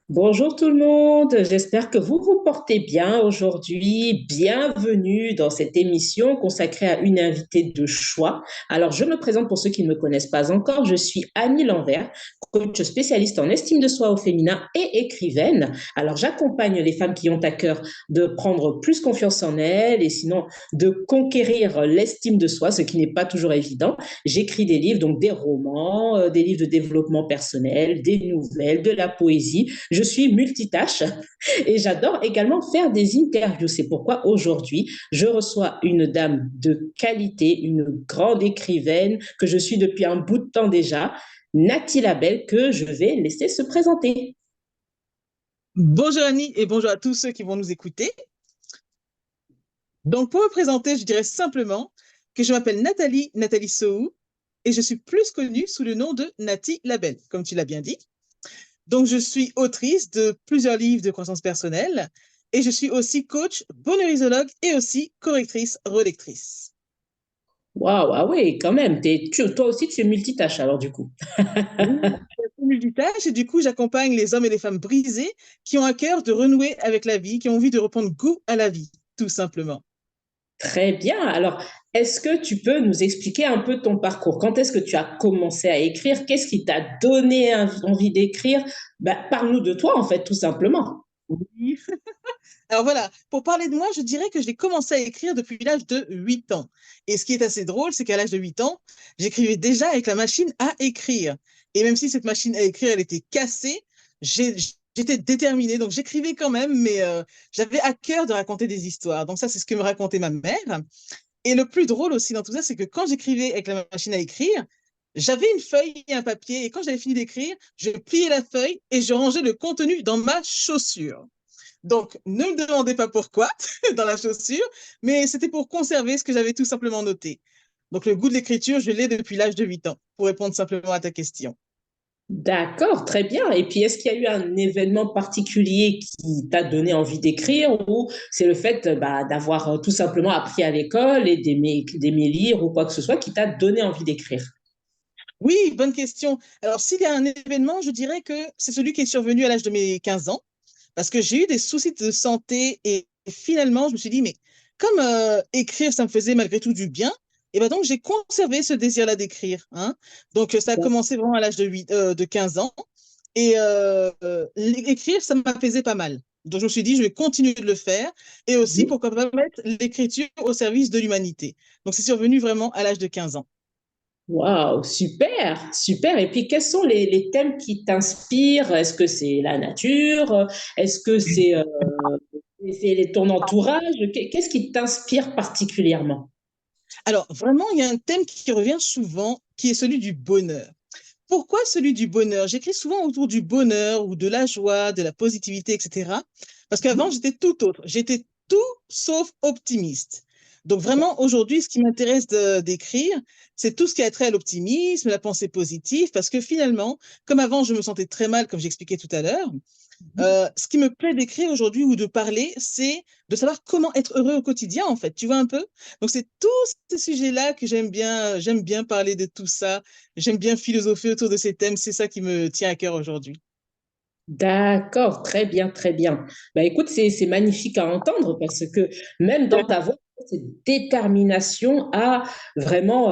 Bonjour tout le monde, j'espère que vous vous portez bien aujourd'hui. Bienvenue dans cette émission consacrée à une invitée de choix. Alors, je me présente pour ceux qui ne me connaissent pas encore. Je suis Annie Lanvert, coach spécialiste en estime de soi au féminin et écrivaine. Alors, j'accompagne les femmes qui ont à cœur de prendre plus confiance en elles et sinon de conquérir l'estime de soi, ce qui n'est pas toujours évident. J'écris des livres, donc des romans, des livres de développement personnel, des nouvelles, de la poésie. Je suis multitâche et j'adore également faire des interviews. C'est pourquoi aujourd'hui, je reçois une dame de qualité, une grande écrivaine que je suis depuis un bout de temps déjà, Nathalie Labelle, que je vais laisser se présenter. Bonjour Annie et bonjour à tous ceux qui vont nous écouter. Donc pour me présenter, je dirais simplement que je m'appelle Nathalie Sohou et je suis plus connue sous le nom de Nati Labelle, comme tu l'as bien dit. Donc je suis autrice de plusieurs livres de croissance personnelle et je suis aussi coach, bonheurisologue et aussi correctrice, relectrice. Waouh, ah oui, quand même. Toi aussi, tu es multitâche alors du coup. Oui, je suis multitâche et du coup j'accompagne les hommes et les femmes brisés qui ont à cœur de renouer avec la vie, qui ont envie de reprendre goût à la vie, tout simplement. Très bien. Alors, est-ce que tu peux nous expliquer un peu ton parcours? Quand est-ce que tu as commencé à écrire? Qu'est-ce qui t'a donné envie d'écrire? Ben, parle-nous de toi, en fait, tout simplement. Oui. Alors voilà, pour parler de moi, je dirais que j'ai commencé à écrire depuis l'âge de 8 ans. Et ce qui est assez drôle, c'est qu'à l'âge de 8 ans, j'écrivais déjà avec la machine à écrire. Et même si cette machine à écrire, elle était cassée, j'ai- j'étais déterminée. Donc j'écrivais quand même, mais j'avais à cœur de raconter des histoires. Donc ça, c'est ce que me racontait ma mère. Et le plus drôle aussi dans tout ça, c'est que quand j'écrivais avec la machine à écrire, j'avais une feuille et un papier. Et quand j'avais fini d'écrire, je pliais la feuille et je rangeais le contenu dans ma chaussure. Donc, ne me demandez pas pourquoi dans la chaussure, mais c'était pour conserver ce que j'avais tout simplement noté. Donc, le goût de l'écriture, je l'ai depuis l'âge de 8 ans, pour répondre simplement à ta question. D'accord, très bien. Et puis, est-ce qu'il y a eu un événement particulier qui t'a donné envie d'écrire ou c'est le fait bah, d'avoir tout simplement appris à l'école et d'aimer lire ou quoi que ce soit qui t'a donné envie d'écrire? Oui, bonne question. Alors, s'il y a un événement, je dirais que c'est celui qui est survenu à l'âge de mes 15 ans, parce que j'ai eu des soucis de santé et finalement, je me suis dit, mais comme écrire, ça me faisait malgré tout du bien, et ben donc j'ai conservé ce désir-là d'écrire, hein. Donc, ça a commencé vraiment à l'âge de 15 ans. Et écrire, ça m'apaisait pas mal. Donc, je me suis dit, je vais continuer de le faire. Et aussi, pourquoi pas mettre l'écriture au service de l'humanité. Donc, c'est survenu vraiment à l'âge de 15 ans. Waouh, super, super. Et puis, quels sont les thèmes qui t'inspirent? Est-ce que c'est la nature? Est-ce que c'est ton entourage? Qu'est-ce qui t'inspire particulièrement? Alors, vraiment, il y a un thème qui revient souvent, qui est celui du bonheur. Pourquoi celui du bonheur? J'écris souvent autour du bonheur ou de la joie, de la positivité, etc. Parce qu'avant, j'étais tout autre. J'étais tout sauf optimiste. Donc vraiment, aujourd'hui, ce qui m'intéresse d'écrire, c'est tout ce qui a trait à l'optimisme, la pensée positive, parce que finalement, comme avant, je me sentais très mal, comme j'expliquais tout à l'heure, ce qui me plaît d'écrire aujourd'hui ou de parler, c'est de savoir comment être heureux au quotidien, en fait. Tu vois un peu? Donc, c'est tous ces sujets-là que j'aime bien parler de tout ça. J'aime bien philosopher autour de ces thèmes. C'est ça qui me tient à cœur aujourd'hui. D'accord, très bien, très bien. Bah, écoute, c'est magnifique à entendre parce que même dans ta voix, cette détermination à vraiment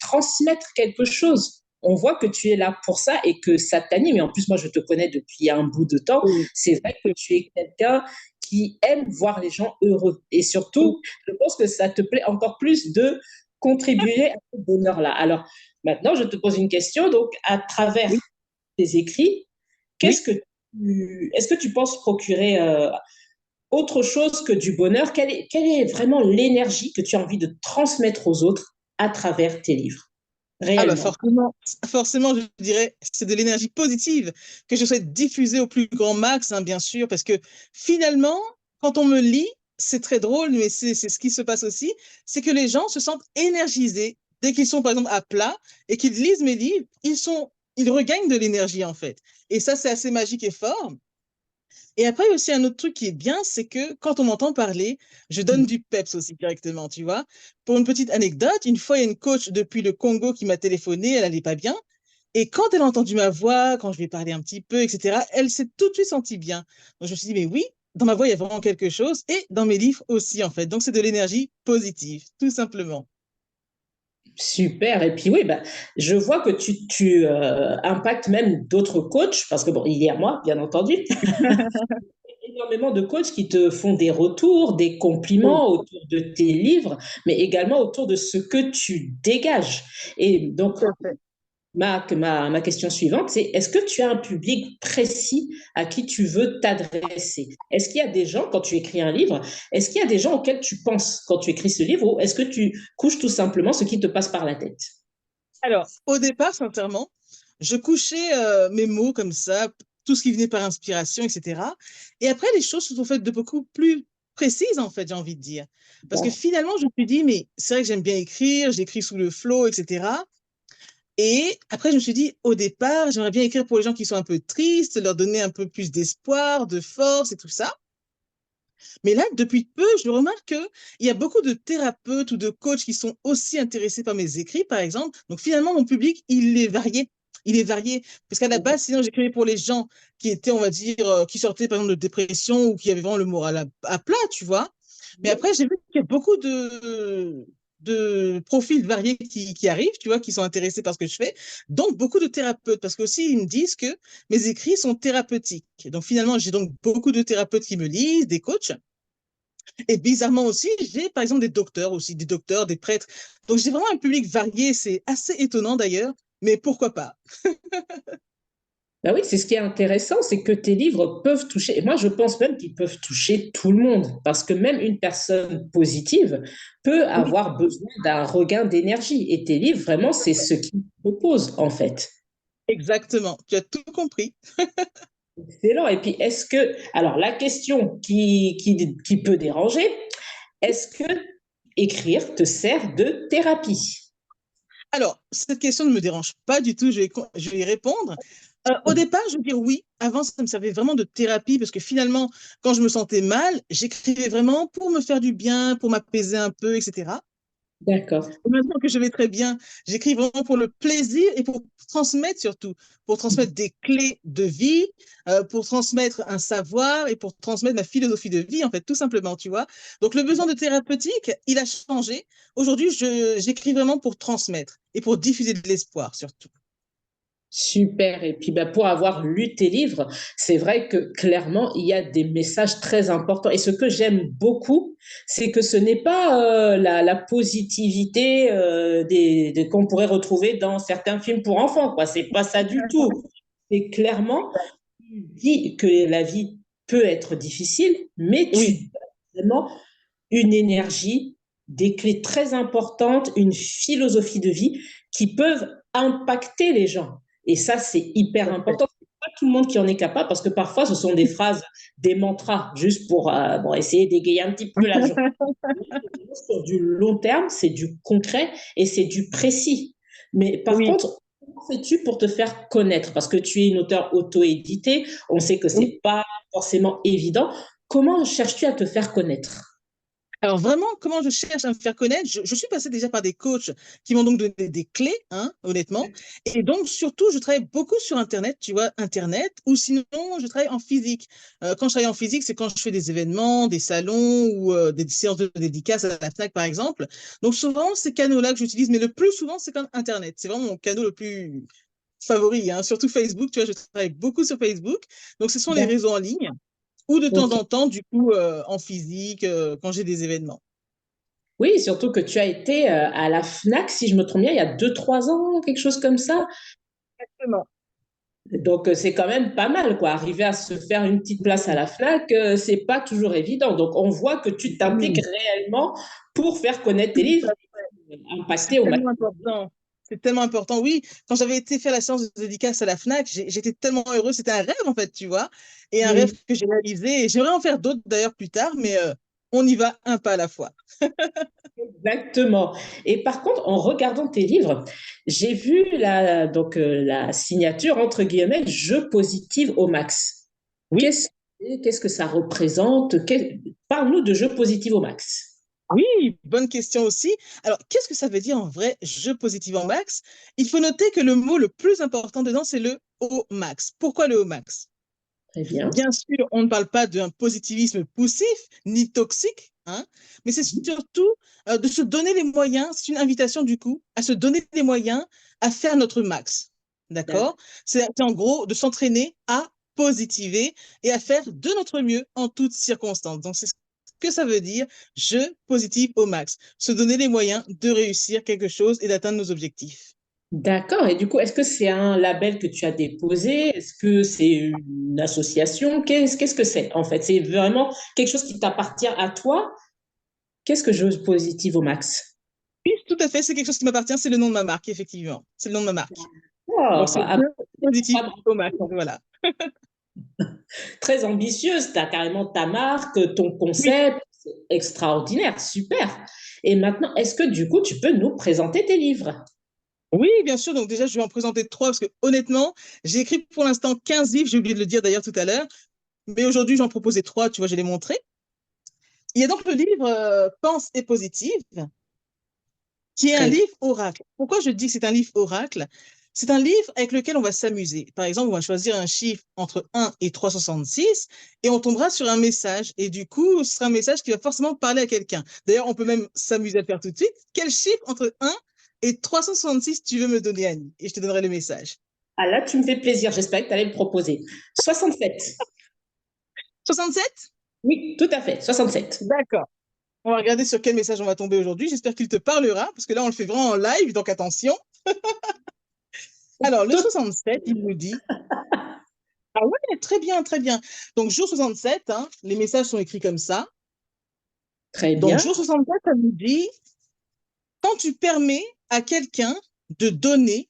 transmettre quelque chose. On voit que tu es là pour ça et que ça t'anime. Et en plus, moi, je te connais depuis un bout de temps. Oui. C'est vrai que tu es quelqu'un qui aime voir les gens heureux. Et surtout, je pense que ça te plaît encore plus de contribuer à ce bonheur-là. Alors, maintenant, je te pose une question. Donc, à travers Oui. tes écrits, Oui. est-ce que tu penses procurer autre chose que du bonheur? Quelle est vraiment l'énergie que tu as envie de transmettre aux autres à travers tes livres, Ah bah réellement? forcément, je dirais, c'est de l'énergie positive que je souhaite diffuser au plus grand max, hein, bien sûr, parce que finalement, quand on me lit, c'est très drôle, mais c'est ce qui se passe aussi, c'est que les gens se sentent énergisés dès qu'ils sont, par exemple, à plat et qu'ils lisent mes livres, ils regagnent de l'énergie, en fait. Et ça, c'est assez magique et fort. Et après, il y a aussi un autre truc qui est bien, c'est que quand on m'entend parler, je donne du peps aussi directement, tu vois. Pour une petite anecdote, une fois, il y a une coach depuis le Congo qui m'a téléphoné, elle allait pas bien. Et quand elle a entendu ma voix, quand je lui ai parlé un petit peu, etc., elle s'est tout de suite sentie bien. Donc, je me suis dit, mais oui, dans ma voix, il y a vraiment quelque chose, et dans mes livres aussi, en fait. Donc, c'est de l'énergie positive, tout simplement. Super. Et puis oui, bah, je vois que tu impactes même d'autres coachs, parce que bon, il y a moi, bien entendu, énormément de coachs qui te font des retours, des Oui, compliments autour de tes livres, mais également autour de ce que tu dégages. Et donc, tout à fait. ma question suivante, c'est est-ce que tu as un public précis à qui tu veux t'adresser? Est-ce qu'il y a des gens, quand tu écris un livre, est-ce qu'il y a des gens auxquels tu penses quand tu écris ce livre ou est-ce que tu couches tout simplement ce qui te passe par la tête? Alors, au départ, sincèrement, je couchais mes mots comme ça, tout ce qui venait par inspiration, etc. Et après, les choses se sont faites de beaucoup plus précises, en fait, j'ai envie de dire. Parce que finalement, je me suis dit, mais c'est vrai que j'aime bien écrire, j'écris sous le flow, etc. Et après, je me suis dit, au départ, j'aimerais bien écrire pour les gens qui sont un peu tristes, leur donner un peu plus d'espoir, de force et tout ça. Mais là, depuis peu, je remarque qu'il y a beaucoup de thérapeutes ou de coachs qui sont aussi intéressés par mes écrits, par exemple. Donc finalement, mon public, il est varié. Il est varié. Parce qu'à la base, sinon, j'écrivais pour les gens qui étaient, on va dire, qui sortaient, par exemple, de dépression ou qui avaient vraiment le moral à plat, tu vois. Mais après, j'ai vu qu'il y a beaucoup de profils variés qui arrivent, tu vois, qui sont intéressés par ce que je fais. Donc, beaucoup de thérapeutes, parce qu'aussi, ils me disent que mes écrits sont thérapeutiques. Donc, finalement, j'ai donc beaucoup de thérapeutes qui me lisent, des coachs. Et bizarrement aussi, j'ai par exemple des docteurs aussi, des docteurs, des prêtres. Donc j'ai vraiment un public varié, c'est assez étonnant d'ailleurs, mais pourquoi pas? Ben oui, c'est ce qui est intéressant, c'est que tes livres peuvent toucher, et moi je pense même qu'ils peuvent toucher tout le monde, parce que même une personne positive peut Oui, avoir besoin d'un regain d'énergie. Et tes livres, vraiment, c'est ce qu'ils proposent, en fait. exactement, tu as tout compris. Excellent. Et puis, alors la question qui peut déranger, est-ce que écrire te sert de thérapie? Alors, cette question ne me dérange pas du tout, je vais y répondre. Au départ, je veux dire oui. Avant, ça me servait vraiment de thérapie parce que finalement, quand je me sentais mal, j'écrivais vraiment pour me faire du bien, pour m'apaiser un peu, etc. D'accord. Maintenant que je vais très bien, j'écris vraiment pour le plaisir et pour transmettre surtout, pour transmettre des clés de vie, pour transmettre un savoir et pour transmettre ma philosophie de vie, en fait, tout simplement, tu vois. Donc, le besoin de thérapeutique, il a changé. Aujourd'hui, j'écris vraiment pour transmettre et pour diffuser de l'espoir, surtout. Super. Et puis, bah, pour avoir lu tes livres, c'est vrai que clairement, il y a des messages très importants. Et ce que j'aime beaucoup, c'est que ce n'est pas la positivité qu'on pourrait retrouver dans certains films pour enfants, quoi. C'est pas ça du tout. C'est clairement, tu dis que la vie peut être difficile, mais tu Oui, donnes vraiment une énergie, des clés très importantes, une philosophie de vie qui peuvent impacter les gens. Et ça, c'est tout hyper à fait. important. C'est pas tout le monde qui en est capable parce que parfois, ce sont des phrases, des mantras, juste pour bon, essayer d'égayer un petit peu la journée. Sur du long terme, c'est du concret et c'est du précis. Mais par Oui, contre, comment fais-tu pour te faire connaître? Parce que tu es une auteure auto-éditée, on sait que oui. c'est pas forcément évident. Comment cherches-tu à te faire connaître? Alors vraiment, comment je cherche à me faire connaître? Je suis passée déjà par des coachs qui m'ont donc donné des clés, hein, honnêtement. Et donc surtout, je travaille beaucoup sur Internet, tu vois, Internet, ou sinon, je travaille en physique. Quand je travaille en physique, c'est quand je fais des événements, des salons ou des séances de dédicaces à la FNAC, par exemple. Donc souvent, ces canaux-là que j'utilise, mais le plus souvent, c'est quand Internet. C'est vraiment mon canal le plus favori, hein, surtout Facebook, tu vois, je travaille beaucoup sur Facebook. Donc ce sont les réseaux en ligne ou de temps Ok. en temps, du coup, en physique, quand j'ai des événements. Oui, surtout que tu as été à la FNAC, si je me trompe bien, il y a 2, 3 ans, quelque chose comme ça. Exactement. Donc, c'est quand même pas mal, quoi. Arriver à se faire une petite place à Oui, la FNAC, c'est pas toujours évident. Donc, on voit que tu t'impliques oui. réellement pour faire connaître tes Tout livres, à fait. impacter C'est au tellement maximum. important. C'est tellement important. Oui, quand j'avais été faire la séance de dédicace à la FNAC, j'étais tellement heureuse. C'était un rêve, en fait, tu vois. Et un rêve Oui, que j'ai réalisé. Et j'aimerais en faire d'autres, d'ailleurs, plus tard, mais on y va un pas à la fois. exactement. Et par contre, en regardant tes livres, j'ai vu la signature, entre guillemets, je positive au max. Oui. Qu'est-ce que ça représente? Parle-nous de je positive au max. Oui, bonne question aussi. Alors, qu'est-ce que ça veut dire en vrai, je positive en max? Il faut noter que le mot le plus important dedans, c'est le au max. Pourquoi le au max? Très bien. Bien sûr, on ne parle pas d'un positivisme poussif ni toxique, hein, mais c'est surtout de se donner les moyens, c'est une invitation du coup, à se donner les moyens à faire notre max. D'accord. D'accord? C'est en gros de s'entraîner à positiver et à faire de notre mieux en toutes circonstances. Donc, c'est ce que ça veut dire, je positive au max. Se donner les moyens de réussir quelque chose et d'atteindre nos objectifs. D'accord. Et du coup, est-ce que c'est un label que tu as déposé? Est-ce que c'est une association? Qu'est-ce que c'est en fait? C'est vraiment quelque chose qui t'appartient à toi? Qu'est-ce que je positive au max? Oui, tout à fait, c'est quelque chose qui m'appartient, c'est le nom de ma marque, effectivement. C'est le nom de ma marque. Donc, Oh, c'est ah, je positive au max. Voilà. très ambitieuse. Tu as carrément ta marque, ton Oui, concept. C'est extraordinaire, super. Et maintenant, est-ce que du coup, tu peux nous présenter tes livres? oui, bien sûr. Donc, déjà, je vais en présenter trois parce que honnêtement, j'ai écrit pour l'instant 15 livres. J'ai oublié de le dire d'ailleurs tout à l'heure. Mais aujourd'hui, j'en proposais trois. Tu vois, je les montrer. Il y a donc le livre Pense et positive, qui est un Très bien. livre oracle. Pourquoi je dis que c'est un livre oracle? C'est un livre avec lequel on va s'amuser. Par exemple, on va choisir un chiffre entre 1 et 366 et on tombera sur un message. Et du coup, ce sera un message qui va forcément parler à quelqu'un. D'ailleurs, on peut même s'amuser à faire tout de suite. Quel chiffre entre 1 et 366 tu veux me donner, Annie? Et je te donnerai le message. Ah là, tu me fais plaisir. J'espère que tu allais me proposer. 67. 67. Oui, tout à fait. 67. D'accord. On va regarder sur quel message on va tomber aujourd'hui. J'espère qu'il te parlera, parce que là, on le fait vraiment en live, donc attention. Alors, le Tout 67, il nous dit, ah ouais, très bien, très bien. Donc, jour 67, hein, les messages sont écrits comme ça. très Donc, bien. jour 67, ça nous dit, quand tu permets à quelqu'un de donner,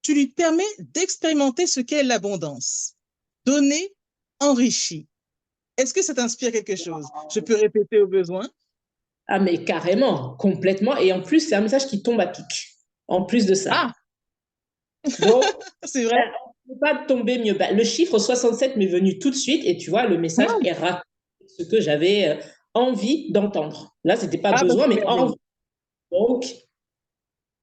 tu lui permets d'expérimenter ce qu'est l'abondance. Donner enrichit. Est-ce que ça t'inspire quelque chose? Je peux répéter au besoin. Ah, mais carrément, complètement. Et en plus, c'est un message qui tombe à pic. En plus de ça. Ah, Donc, c'est vrai. on ne peut pas tomber mieux bas. Le chiffre 67 m'est venu tout de suite et tu vois, le message Ah, est raccord avec ce que j'avais envie d'entendre. Là, c'était pas ah bah, besoin, c'est mais merveilleux. envie. Donc,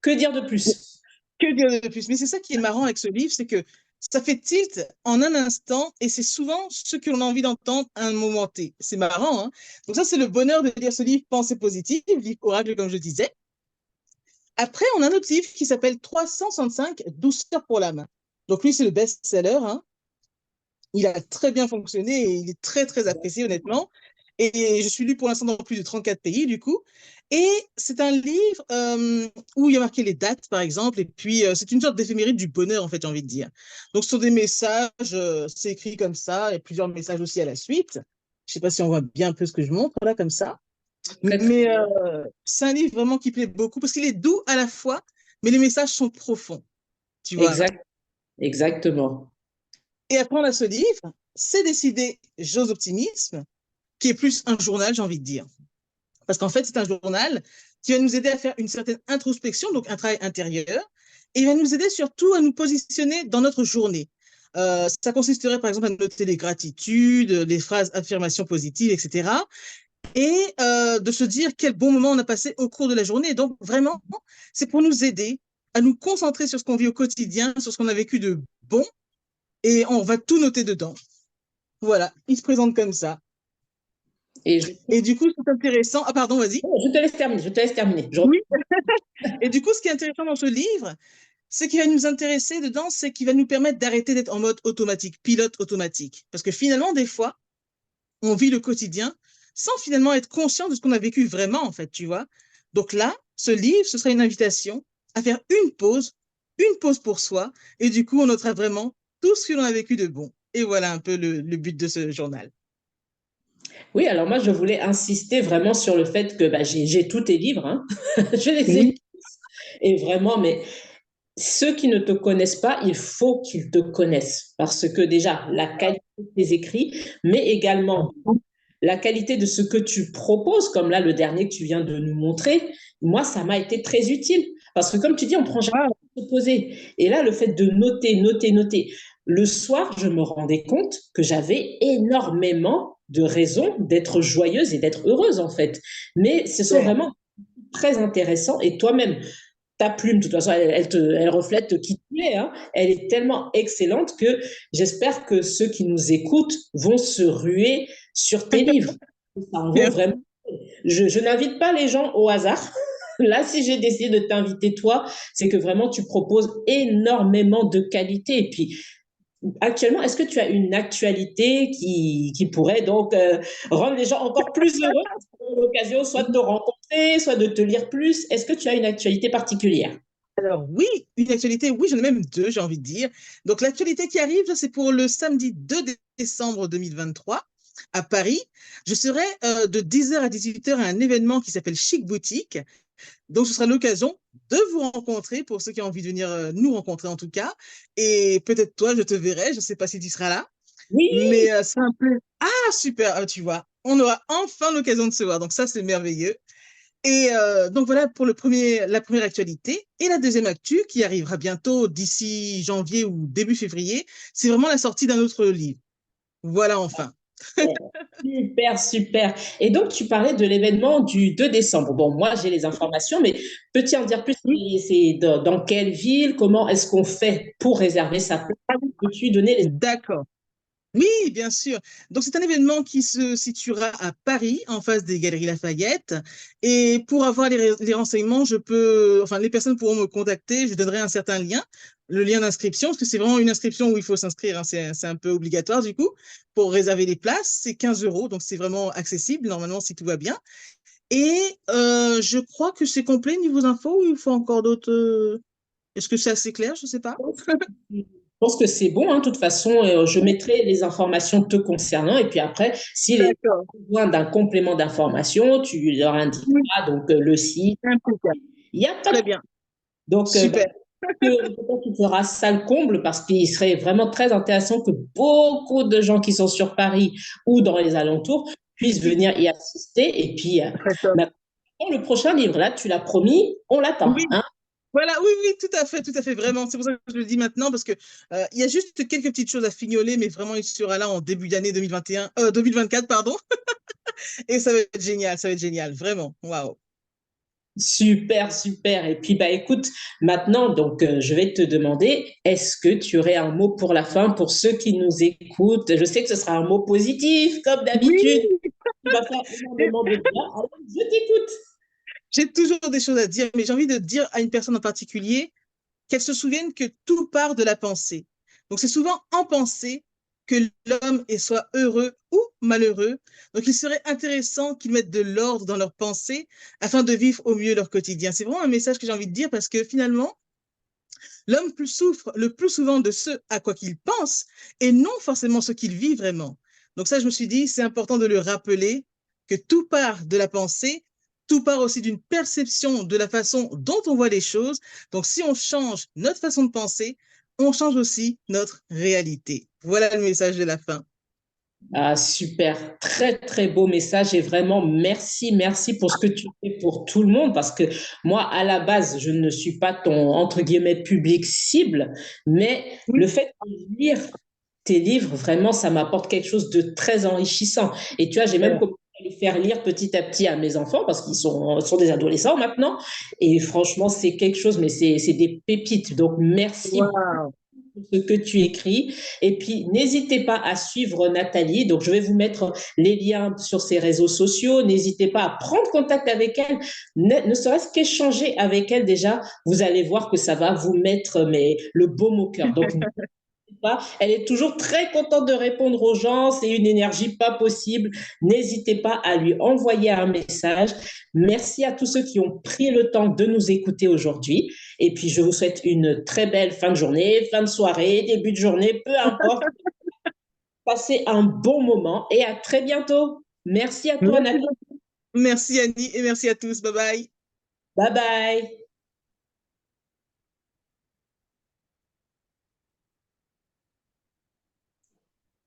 que dire de plus? Que dire de plus? Mais c'est ça qui est marrant avec ce livre, c'est que ça fait tilt en un instant et c'est souvent ce que l'on a envie d'entendre à un moment T. C'est marrant, hein? Donc ça, c'est le bonheur de lire ce livre Pensée positive, livre oracle, comme je disais. Après, on a un autre livre qui s'appelle 365 douceur pour l'âme. Donc lui, c'est le best-seller, hein. Il a très bien fonctionné et il est très, très apprécié, honnêtement. Et je suis lu pour l'instant dans plus de 34 pays, du coup. Et c'est un livre où il y a marqué les dates, par exemple, et puis c'est une sorte d'éphéméride du bonheur, en fait, j'ai envie de dire. Donc, ce sont des messages, c'est écrit comme ça, et plusieurs messages aussi à la suite. Je ne sais pas si on voit bien un peu ce que je montre, là, comme ça. Très, très Mais c'est un livre vraiment qui plaît beaucoup, parce qu'il est doux à la fois, mais les messages sont profonds, tu vois. exact, exactement. Et après, on a ce livre, C'est décidé, j'ose optimisme, qui est plus un journal, j'ai envie de dire. Parce qu'en fait, c'est un journal qui va nous aider à faire une certaine introspection, donc un travail intérieur, et il va nous aider surtout à nous positionner dans notre journée. Ça consisterait par exemple à noter les gratitudes, les phrases affirmations positives, etc. Et de se dire quel bon moment on a passé au cours de la journée. Et donc vraiment, c'est pour nous aider à nous concentrer sur ce qu'on vit au quotidien, sur ce qu'on a vécu de bon, et on va tout noter dedans. Voilà, il se présente comme ça. Et Et du coup, c'est intéressant. Ah, pardon, vas-y. je te laisse terminer, je te laisse terminer. Oui. Et du coup, ce qui est intéressant dans ce livre, ce qui va nous intéresser dedans, c'est qu'il va nous permettre d'arrêter d'être en mode automatique, pilote automatique. Parce que finalement, des fois, on vit le quotidien sans finalement être conscient de ce qu'on a vécu vraiment, en fait, tu vois. Donc là, ce livre, ce sera une invitation à faire une pause pour soi, et du coup, on notera vraiment tout ce que l'on a vécu de bon. Et voilà un peu le but de ce journal. Oui, alors moi, je voulais insister vraiment sur le fait que bah, j'ai tous tes livres, hein. Je les ai. Oui, Et vraiment, mais ceux qui ne te connaissent pas, il faut qu'ils te connaissent. Parce que déjà, la qualité des écrits, mais également la qualité de ce que tu proposes, comme là, le dernier que tu viens de nous montrer, moi, ça m'a été très utile. Parce que comme tu dis, on prend jamais ah, le temps de se poser. Et là, le fait de noter, noter, noter. le soir, je me rendais compte que j'avais énormément de raisons d'être joyeuse et d'être heureuse, en fait. Mais ce sont Ouais. vraiment très intéressants. Et toi-même, ta plume, de toute façon, elle reflète qui tu es. Hein. Elle est tellement excellente que j'espère que ceux qui nous écoutent vont se ruer sur tes livres. Ça en vaut vraiment. Merci. Je n'invite pas les gens au hasard. Là, si j'ai décidé de t'inviter toi, c'est que vraiment tu proposes énormément de qualité. Et puis, actuellement, est-ce que tu as une actualité qui pourrait donc rendre les gens encore plus heureux, l'occasion soit de te rencontrer, soit de te lire plus? Est-ce que tu as une actualité particulière? Alors oui, une actualité, oui, j'en ai même deux, j'ai envie de dire. Donc l'actualité qui arrive, là, c'est pour le samedi 2 décembre 2023 à Paris. Je serai de 10h à 18h à un événement qui s'appelle Chic Boutique. Donc ce sera l'occasion de vous rencontrer pour ceux qui ont envie de venir nous rencontrer en tout cas. Et peut-être toi, je te verrai, je ne sais pas si tu seras là. Oui, Mais c'est un peu... Ah, super, tu vois, on aura enfin l'occasion de se voir. Donc ça, c'est merveilleux. Et donc voilà pour la première actualité. Et la deuxième actu qui arrivera bientôt d'ici janvier ou début février, c'est vraiment la sortie d'un autre livre. Voilà enfin. super, super. Et donc, tu parlais de l'événement du 2 décembre. Bon, moi, j'ai les informations, mais peux-tu en dire plus? Oui, C'est dans quelle ville? Comment est-ce qu'on fait pour réserver sa place? ah oui, Peux-tu donner les... d'accord. Oui, bien sûr. Donc, c'est un événement qui se situera à Paris, en face des Galeries Lafayette. Et pour avoir les renseignements, enfin, les personnes pourront me contacter. Je donnerai un certain lien, le lien d'inscription, parce que c'est vraiment une inscription où il faut s'inscrire. Hein, c'est un peu obligatoire, du coup, pour réserver les places. C'est 15 euros, donc c'est vraiment accessible, normalement, si tout va bien. Et je crois que c'est complet niveau infos ou il faut encore d'autres. Est-ce que c'est assez clair? Je ne sais pas. Je pense que c'est bon, hein. De toute façon, je mettrai les informations te concernant. Et puis après, s'il est D'accord. besoin d'un complément d'information, tu leur Oui, indiqueras donc le site. impeccable. Il n'y a pas de... Très bien. Donc, bah, Super. peut-être tu feras ça le comble parce qu'il serait vraiment très intéressant que beaucoup de gens qui sont sur Paris ou dans les alentours puissent Oui, venir y assister. Et puis, très top. bah, le prochain livre, là, tu l'as promis, on l'attend. Oui, Hein. voilà, oui, oui, tout à fait, vraiment. C'est pour ça que je le dis maintenant, parce que il y a juste quelques petites choses à fignoler, mais vraiment, il sera là en début d'année 2021, 2024, pardon. Et ça va être génial, ça va être génial, vraiment. Waouh. Super, super. Et puis, bah, écoute, maintenant, donc, je vais te demander, est-ce que tu aurais un mot pour la fin pour ceux qui nous écoutent? Je sais que ce sera un mot positif, comme Oui, d'habitude. Tu vas faire énormément de bien. Alors, je t'écoute. j'ai toujours des choses à dire, mais j'ai envie de dire à une personne en particulier qu'elle se souvienne que tout part de la pensée. Donc, c'est souvent en pensée que l'homme est soit heureux ou malheureux. Donc, il serait intéressant qu'ils mettent de l'ordre dans leurs pensées afin de vivre au mieux leur quotidien. C'est vraiment un message que j'ai envie de dire parce que finalement, l'homme souffre le plus souvent de ce à quoi qu'il pense et non forcément ce qu'il vit vraiment. Donc ça, je me suis dit, c'est important de le rappeler que tout part de la pensée, tout part aussi d'une perception de la façon dont on voit les choses. Donc si on change notre façon de penser, on change aussi notre réalité. Voilà le message de la fin. Ah, super, très très beau message et vraiment merci, merci pour ce que tu fais pour tout le monde parce que moi à la base je ne suis pas ton entre guillemets public cible, mais Oui, le fait de lire tes livres vraiment ça m'apporte quelque chose de très enrichissant et tu vois j'ai même super. commencé à les faire lire petit à petit à mes enfants parce sont des adolescents maintenant et franchement c'est quelque chose mais c'est des pépites donc merci Wow. ce que tu écris. Et puis, n'hésitez pas à suivre Nathalie. Donc, je vais vous mettre les liens sur ses réseaux sociaux. N'hésitez pas à prendre contact avec elle, ne serait-ce qu'échanger avec elle déjà. Vous allez voir que ça va vous mettre le baume au cœur. Donc, pas. Elle est toujours très contente de répondre aux gens. C'est une énergie pas possible. N'hésitez pas à lui envoyer un message. Merci à tous ceux qui ont pris le temps de nous écouter aujourd'hui. Et puis, je vous souhaite une très belle fin de journée, fin de soirée, début de journée, peu importe. Passez un bon moment et à très bientôt. Merci à toi, Merci Nathalie. beaucoup. Merci Annie et merci à tous. Bye bye. Bye bye.